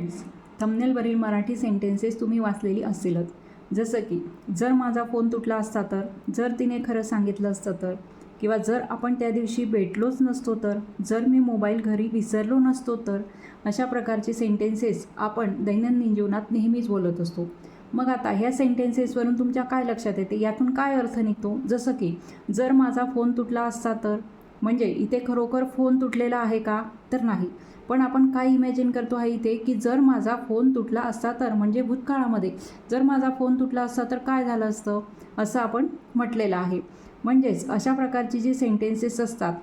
Friends, थंबनेलवरील Marathi sentences तुम्ही वाचलेली असेलच. जसं की जर माझा फोन तुटला असता तर, जर तिने खरं सांगितलं असतं तर, किंवा जर आपण त्या दिवशी भेटलोच नसतो तर, जर मी मोबाईल घरी विसरलो नसतो तर, अशा प्रकारचे सेंटेन्सेस आपण दैनंदिन जीवनात नेहमीच बोलत असतो. मग आता ह्या सेंटेन्सेसवरून तुमच्या काय लक्षात येते, यातून काय अर्थ निघतो? जसं की जर माझा फोन तुटला असता तर, म्हणजे इथे खरोखर फोन तुटलेला आहे का? तर नाही. पण आपण काय इमॅजिन करतो आहे इथे, की जर माझा फोन तुटला असता तर, म्हणजे भूतकाळामध्ये जर माझा फोन तुटला असता तर काय झालं असतं, असं आपण म्हटलेलं आहे. म्हणजेच अशा प्रकारची जी सेंटेन्सेस असतात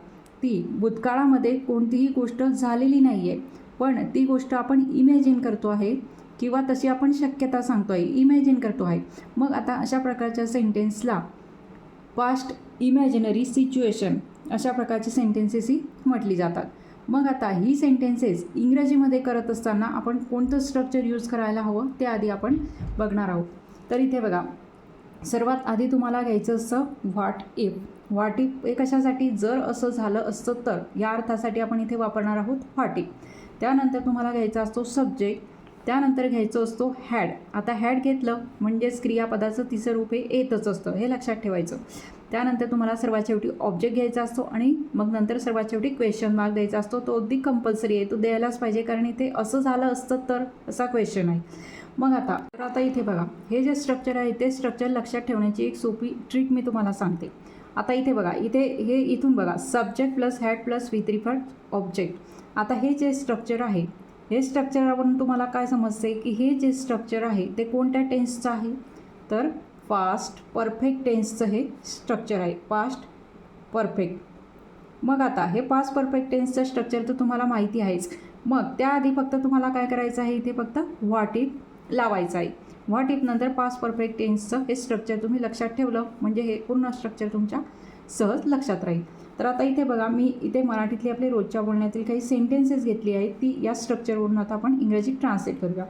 ती भूतकाळामध्ये कोणतीही गोष्ट झालेली नाही आहे, पण ती गोष्ट आपण इमॅजिन करतो आहे किंवा तशी आपण शक्यता सांगतो आहे, इमॅजिन करतो आहे. मग आता अशा प्रकारच्या सेंटेन्सला पास्ट इमॅजिनरी सिच्युएशन अशा प्रकारची सेंटेन्सेसही म्हटली जातात. मग आता ही सेंटेन्सेस इंग्रजीमध्ये करत असताना आपण कोणतं स्ट्रक्चर यूज करायला हवं ते आधी आपण बघणार आहोत. तर इथे बघा, सर्वात आधी तुम्हाला घ्यायचं असतं व्हॉट इफ. व्हॉट इफ हे कशासाठी, जर असं झालं असतं तर, या अर्थासाठी आपण इथे वापरणार आहोत व्हॉट इफ. त्यानंतर तुम्हाला घ्यायचा असतो सब्जेक्ट, त्यानंतर घ्यायचं असतो हॅड. आता हॅड घेतलं म्हणजेच क्रियापदाचं तिसरं रूप हे येतच असतं, हे लक्षात ठेवायचं. त्यानंतर तुम्हाला सर्वात शेवटी ऑब्जेक्ट घ्यायचा असतो आणि मग नंतर सर्वात शेवटी क्वेश्चन मार्क द्यायचा असतो. तो अगदी कंपल्सरी आहे, तो द्यायलाच पाहिजे, कारण इथे असं झालं असतं तर असा क्वेश्चन आहे. मग आता इथे बघा, हे जे स्ट्रक्चर आहे ते स्ट्रक्चर लक्षात ठेवण्याची एक सोपी ट्रिक मी तुम्हाला सांगते. आता इथे बघा, हे इथून बघा, subject plus had plus V preferred object. आता हे जे स्ट्रक्चर आहे, हे स्ट्रक्चरवरून तुम्हाला काय समजते, की हे जे स्ट्रक्चर आहे ते कोणत्या टेन्सचं आहे, तर पास्ट परफेक्ट टेन्सचं हे स्ट्रक्चर आहे, पास्ट परफेक्ट. मग आता हे पास्ट परफेक्ट टेन्सचं स्ट्रक्चर तर तुम्हाला माहिती आहेच. मग त्याआधी फक्त तुम्हाला काय करायचं आहे, इथे फक्त व्हॉट इफ लावायचं आहे. व्हॉट इफ नंतर पास्ट परफेक्ट टेन्सचं हे स्ट्रक्चर तुम्ही लक्षात ठेवलं म्हणजे हे पूर्ण स्ट्रक्चर तुमच्या सहज लक्षात राहील. तर आता इथे बघा, मी इथे मराठीतली आपली रोजच्या बोलण्यातील काही सेंटेन्सेस घेतली आहेत, ती या स्ट्रक्चरवरून आता आपण इंग्रजीत ट्रान्सलेट करूया.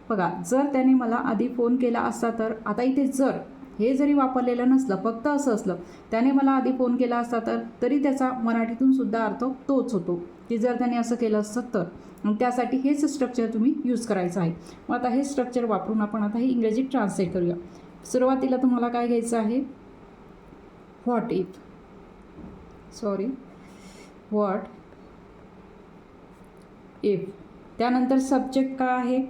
बघा, जर त्याने मला आधी फोन केला असता तर, आता इथे जर हे जरी वापरलेलं नसलं, फक्त असं असलं त्याने मला आधी फोन केला असता तर, तरी त्याचा मराठीतून सुद्धा अर्थ तोच होतो, की जर त्याने असं केलं असतं तर. मग त्यासाठी हेच स्ट्रक्चर तुम्ही यूज करायचं आहे. मग आता हे स्ट्रक्चर वापरून आपण आता हे इंग्रजीत ट्रान्सलेट करूया. सुरुवातीला तुम्हाला काय घ्यायचं आहे, व्हॉट इफ, व्हॉट इफ. त्यानंतर सब्जेक्ट काय आहे,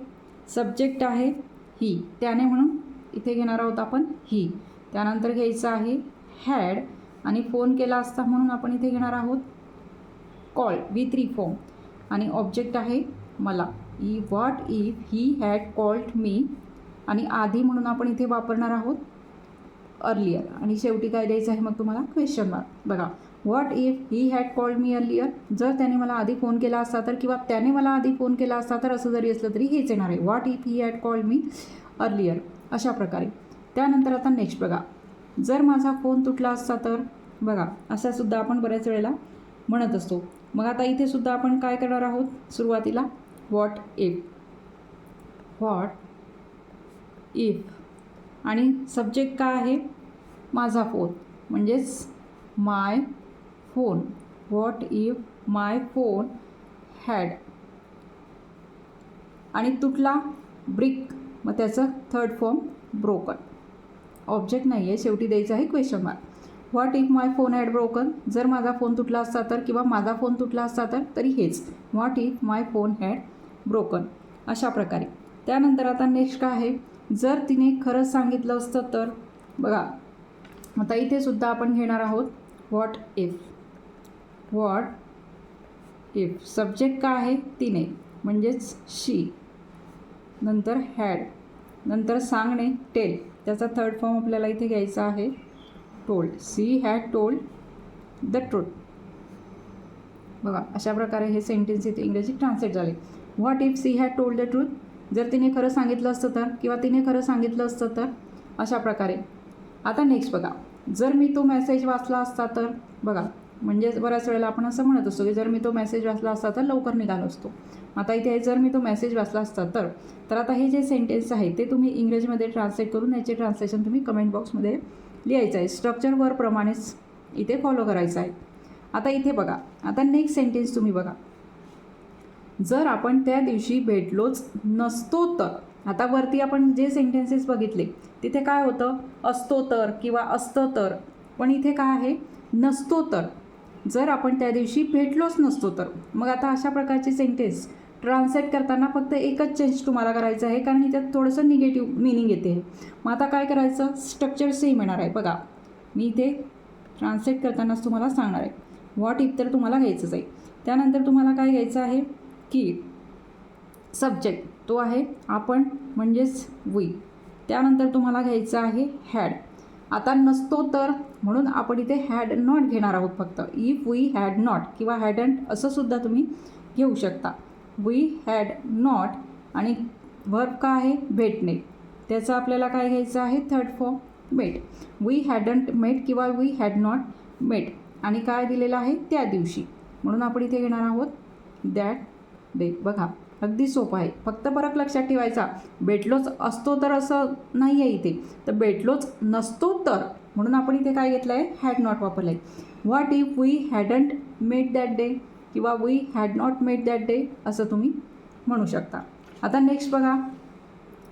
सब्जेक्ट आहे ही, त्याने म्हणून इथे घेणार आहोत आपण ही. त्यानंतर घ्यायचं आहे हॅड, आणि फोन केला असता म्हणून आपण इथे घेणार आहोत कॉल विथ री फॉर्म. आणि ऑब्जेक्ट आहे मला, what if he had called me, आणि आधी म्हणून आपण इथे वापरणार आहोत अर्लियर. आणि शेवटी काय द्यायचं आहे मग तुम्हाला, क्वेश्चन मार्क. बघा, what if he had called me earlier, जर त्याने मला आधी फोन केला असता तर, किंवा त्याने मला आधी फोन केला असता तर, असं जरी असलं तरी हेच येणार आहे, what if he had called me earlier, अशा प्रकारे. त्यानंतर आता नेक्स्ट बघा, जर माझा फोन तुटला असता तर, बघा असा सुद्धा आपण बऱ्याच वेळेला म्हणत असतो. मग आता इथे सुद्धा आपण काय करणार आहोत, सुरुवातीला व्हॉट इफ, आणि सब्जेक्ट काय आहे, माझा फोन, म्हणजेच my phone. What if my phone had, आणि तुटला ब्रिक, मग त्याचं थर्ड फॉर्म ब्रोकन. ऑब्जेक्ट नाही आहे, शेवटी द्यायचं आहे question mark. What if my phone had broken, जर माझा फोन तुटला असता तर, किंवा माझा फोन तुटला असता तर, तरी हेच what if my phone had broken, अशा प्रकारे. त्यानंतर आता नेक्स्ट काय आहे, जर तिने खरंच सांगितलं असतं तर. बघा, आता इथे सुद्धा आपण घेणार आहोत व्हॉट इफ. सब्जेक्ट काय आहे, तिने, म्हणजेच शी. नंतर हॅड, नंतर सांगणे टेल, त्याचा थर्ड फॉर्म आपल्याला इथे घ्यायचा आहे told. She had told the truth. बघा, अशा प्रकारे हे सेंटेन्स इथे इंग्रजीत ट्रान्सलेट झाले. What if she had told the truth, जर तिने खरं सांगितलं असतं तर, किंवा तिने खरं सांगितलं असतं तर, अशा प्रकारे. आता नेक्स्ट बघा, जर मी तो मेसेज वाचला असता तर. बघा, म्हणजे बऱ्याच वेळेला आपण असं म्हणत असतो की जर मी तो मेसेज वाचला असता तर लवकर निघालो असतो. आता इथे जर मी तो मेसेज वाचला असता तर आता हे जे सेंटेन्स आहे ते तुम्ही इंग्रजीमध्ये ट्रान्सलेट करून याचे ट्रान्सलेशन तुम्ही कमेंट बॉक्समध्ये लिहायचं आहे. स्ट्रक्चर वरप्रमाणेच इथे फॉलो करायचं आहे. आता इथे बघा, आता नेक्स्ट सेंटेन्स तुम्ही बघा, जर आपण त्या दिवशी भेटलोच नसतो तर. आता वरती आपण जे सेंटेन्सेस बघितले तिथे काय होतं, असतो तर किंवा असतं तर, पण इथे काय आहे, नसतो तर. जर आपण त्या दिवशी भेटलोच नसतो तर. मग आता अशा प्रकारचे सेंटेन्स ट्रान्सलेट करताना फक्त एकच चेंज तुम्हाला करायचं आहे, कारण इथे थोडंसं निगेटिव्ह मिनिंग येते. मग आता काय करायचं, स्ट्रक्चर सेम येणार आहे. बघा मी इथे ट्रान्सलेट करतानाच तुम्हाला सांगणार आहे. व्हॉट इफ तर तुम्हाला घ्यायचंच आहे. त्यानंतर तुम्हाला काय घ्यायचं आहे की सब्जेक्ट तो आहे आपण म्हणजेच वी. त्यानंतर तुम्हाला घ्यायचं आहे हॅड. आता नसतो तर म्हणून आपण इथे हॅड नॉट घेणार आहोत फक्त. इफ वी हॅड नॉट किंवा हॅडंट असं सुद्धा तुम्ही घेऊ शकता. वी हॅड नॉट आणि वर्ब काय आहे, भेटणे. त्याचं आपल्याला काय घ्यायचं आहे, third form met. We hadn't met किंवा वी हॅड नॉट मेट आणि काय दिलेलं आहे, त्या दिवशी. म्हणून आपण इथे घेणार आहोत दॅट डे. बघा अगदी सोपं आहे. फक्त फरक लक्षात ठेवायचा, भेटलोच असतो तर असं नाही आहे इथे, तर भेटलोच नसतो तर म्हणून आपण इथे काय घेतलं आहे, हॅड नॉट वापरलं आहे. What if we hadn't met that day किंवा we had not met that day असं तुम्ही म्हणू शकता. आता नेक्स्ट बघा,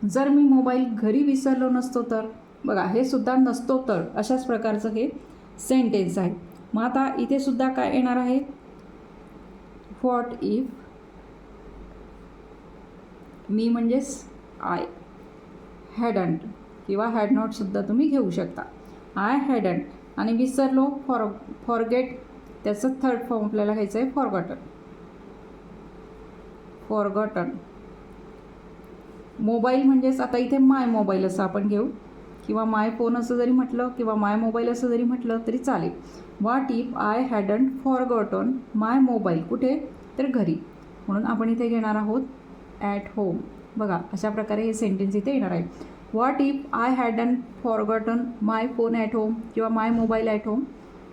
जर मी मोबाईल घरी विसरलो नसतो तर. बघा हे सुद्धा नसतो तर अशाच प्रकारचं हे सेंटेन्स आहे. मग आता इथे सुद्धा काय येणार आहे, व्हॉट इफ, मी म्हणजेच आय, हॅडंट किंवा हॅड नॉट सुद्धा तुम्ही घेऊ शकता. आय हॅडंट आणि विसरलो, फॉरगेट, त्याचं थर्ड फॉर्म आपल्याला घ्यायचं आहे फॉरगॉटन. फॉरगॉटन. मोबाईल म्हणजेच आता इथे माय मोबाईल असं आपण घेऊ किंवा माय फोन असं जरी म्हटलं किंवा माय मोबाईल असं जरी म्हटलं तरी चालेल. What if I hadn't forgotten my mobile, कुठे तर घरी. म्हणून आपण इथे घेणार आहोत ॲट होम. बघा अशा प्रकारे हे सेंटेन्स इथे येणार आहे. What if I hadn't forgotten my phone at home किंवा माय मोबाईल ॲट होम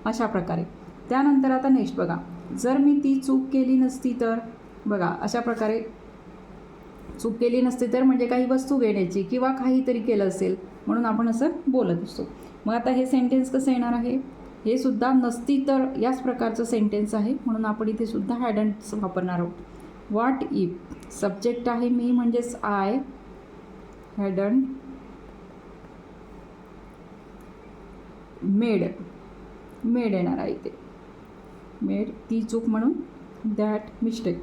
अशा प्रकारे. त्यानंतर आता नेक्स्ट बघा, जर मी ती चूक केली नसती तर. बघा अशा प्रकारे चूक केली नसती तर म्हणजे काही वस्तू घेण्याची किंवा काहीतरी केलं असेल म्हणून आपण असं बोलत असतो. मग आता हे सेंटेन्स कसं येणार आहे, हे सुद्धा नसती तर याच प्रकारचं सेंटेन्स आहे म्हणून आपण इथे सुद्धा हॅडंट वापरणार आहोत. व्हॉट इफ सब्जेक्ट आहे मी म्हणजेच आय, हॅडंट मेड, मेड येणार आहे इथे, मेड ती चूक म्हणून दॅट मिस्टेक.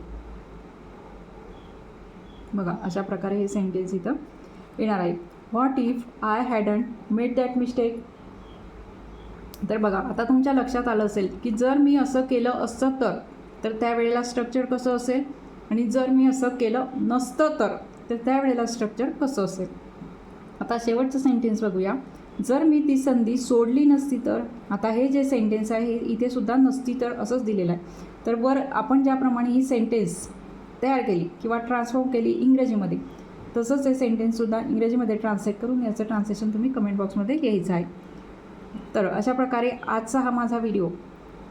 बघा अशा प्रकारे हे सेंटेन्स इथं येणार आहे. What if I hadn't made that mistake. तर बघा आता तुमच्या लक्षात आलं असेल की जर मी असं केलं असतं तर त्यावेळेला स्ट्रक्चर कसं असेल आणि जर मी असं केलं नसतं तर त्यावेळेला स्ट्रक्चर कसं असेल. आता शेवटचं सेंटेन्स बघूया, जर मी ती संधी सोडली नसती तर. आता हे जे सेंटेन्स आहे इथे सुद्धा नसती तर असंच दिलेलं आहे. तर वर आपण ज्याप्रमाणे ही सेंटेन्स तयार केली किंवा ट्रान्सफॉर्म केली इंग्रजीमध्ये, तसंच हे सेंटेन्ससुद्धा इंग्रजीमध्ये ट्रान्सलेट करून याचं ट्रान्सलेशन तुम्ही कमेंट बॉक्समध्ये घ्यायचं आहे. तर अशा प्रकारे आजचा हा माझा व्हिडिओ,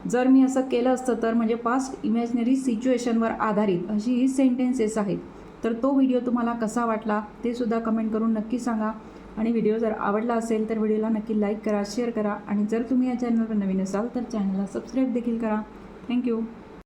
जर मी असं केलं असतं तर म्हणजे पास्ट इमॅजिनरी सिच्युएशनवर आधारित अशी ही सेंटेन्सेस आहेत. तर तो व्हिडिओ तुम्हाला कसा वाटला ते सुद्धा कमेंट करून नक्की सांगा. आणि व्हिडिओ जर आवडला असेल तर व्हिडिओला नक्की लाईक करा, शेअर करा आणि जर तुम्ही या चॅनलवर नवीन असाल तर चॅनलला सबस्क्राईब देखील करा. थँक्यू.